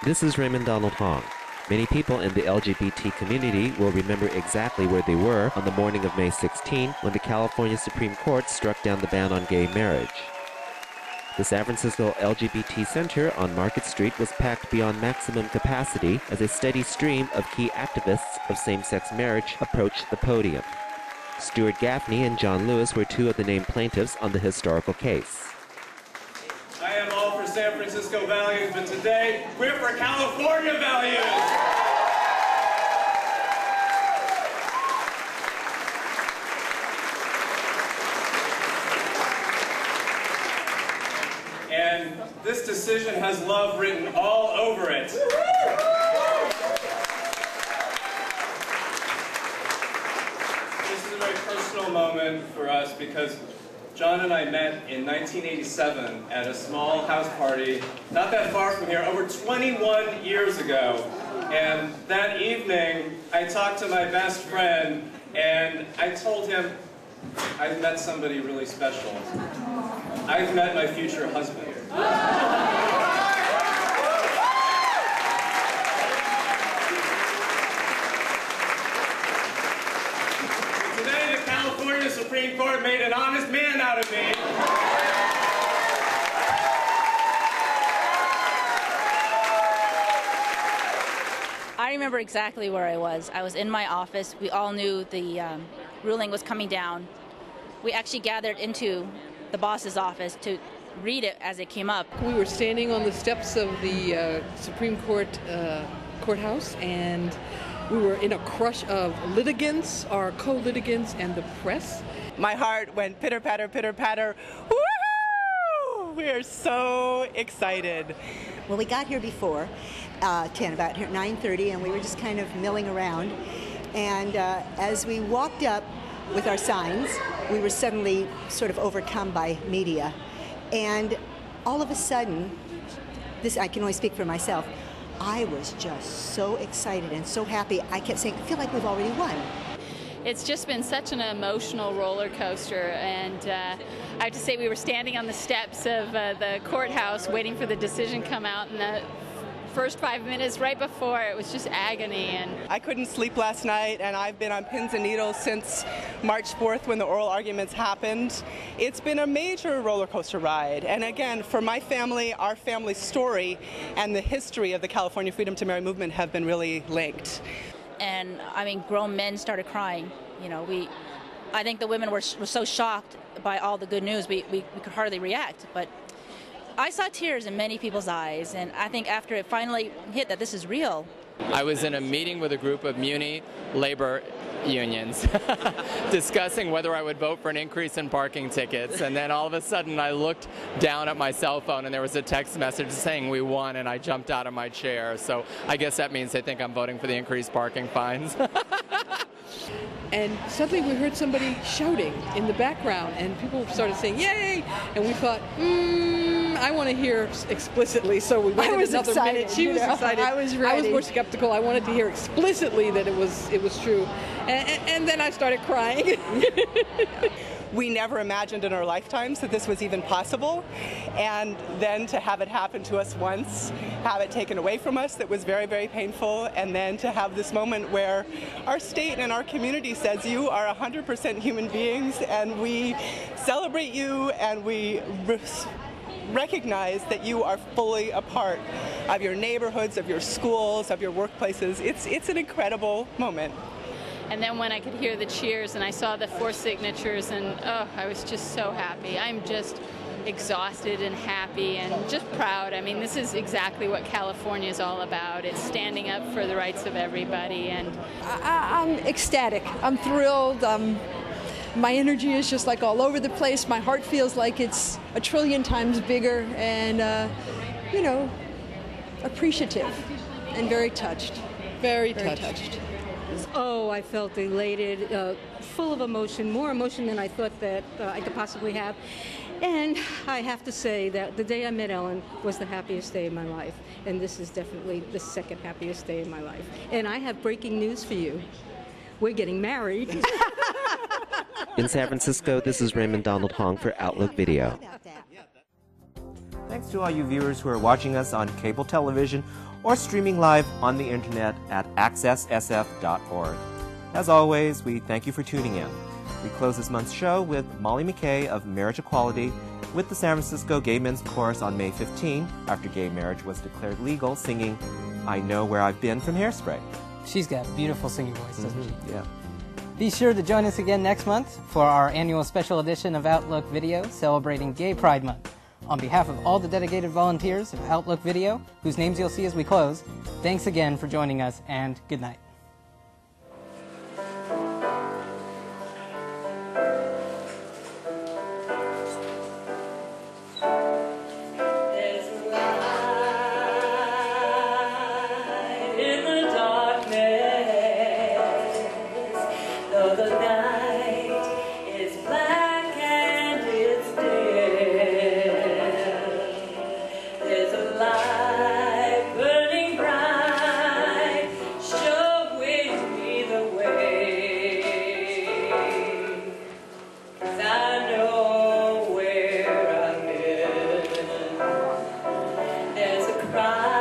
This is Raymond Donald Hong. Many people in the LGBT community will remember exactly where they were on the morning of May 16 when the California Supreme Court struck down the ban on gay marriage. The San Francisco LGBT Center on Market Street was packed beyond maximum capacity as a steady stream of key activists of same-sex marriage approached the podium. Stuart Gaffney and John Lewis were two of the named plaintiffs on the historical case. I am all for San Francisco values, but today we're for California values. And this decision has love written all over it. This is a very personal moment for us because John and I met in 1987 at a small house party not that far from here, over 21 years ago. And that evening, I talked to my best friend and I told him, I've met somebody really special. I've met my future husband. Today, the California Supreme Court made an honest man out of me. I remember exactly where I was. I was in my office. We all knew the ruling was coming down. We actually gathered into the boss's office to read it as it came up. We were standing on the steps of the Supreme Court courthouse, and we were in a crush of litigants, our co-litigants, and the press. My heart went pitter-patter, pitter-patter. Woo! We are so excited. Well, we got here before 10, about 9:30, and we were just kind of milling around. And as we walked up with our signs, we were suddenly sort of overcome by media. And all of a sudden, I can only speak for myself, I was just so excited and so happy. I kept saying, I feel like we've already won. It's just been such an emotional roller coaster, and I have to say we were standing on the steps of the courthouse waiting for the decision to come out, and the first 5 minutes right before, it was just agony. And I couldn't sleep last night, and I've been on pins and needles since March 4th when the oral arguments happened. It's been a major roller coaster ride, and again, for my family, our family's story and the history of the California Freedom to Marry movement have been really linked. And I mean, grown men started crying. You know, I think the women were so shocked by all the good news, we could hardly react. But I saw tears in many people's eyes, and I think after it finally hit that this is real. I was in a meeting with a group of muni labor unions discussing whether I would vote for an increase in parking tickets, and then all of a sudden I looked down at my cell phone and there was a text message saying we won, and I jumped out of my chair. So I guess that means they think I'm voting for the increased parking fines. And suddenly we heard somebody shouting in the background, and people started saying, yay! And we thought, I want to hear explicitly, so we waited another minute. She was excited. I was ready. I was more skeptical. I wanted to hear explicitly that it was true. And then I started crying. We never imagined in our lifetimes that this was even possible, and then to have it happen to us once, have it taken away from us, that was very, very painful, and then to have this moment where our state and our community says you are 100% human beings, and we celebrate you, and we recognize that you are fully a part of your neighborhoods, of your schools, of your workplaces. It's an incredible moment. And then when I could hear the cheers and I saw the 4 signatures, and oh, I was just so happy. I'm just exhausted and happy and just proud. I mean, this is exactly what California is all about. It's standing up for the rights of everybody. And I'm ecstatic. I'm thrilled. My energy is just like all over the place. My heart feels like it's a trillion times bigger, and you know, appreciative and very touched. Very touched. Oh, I felt elated, full of emotion, more emotion than I thought that I could possibly have. And I have to say that the day I met Ellen was the happiest day of my life. And this is definitely the second happiest day of my life. And I have breaking news for you. We're getting married. In San Francisco, this is Raymond Donald Hong for Outlook Video. Thanks to all you viewers who are watching us on cable television or streaming live on the internet at accesssf.org. As always, we thank you for tuning in. We close this month's show with Molly McKay of Marriage Equality with the San Francisco Gay Men's Chorus on May 15, after gay marriage was declared legal, singing I Know Where I've Been from Hairspray. She's got a beautiful singing voice, doesn't she? Yeah. Be sure to join us again next month for our annual special edition of Outlook Video celebrating Gay Pride Month. On behalf of all the dedicated volunteers of Outlook Video, whose names you'll see as we close, thanks again for joining us, and good night. Cry.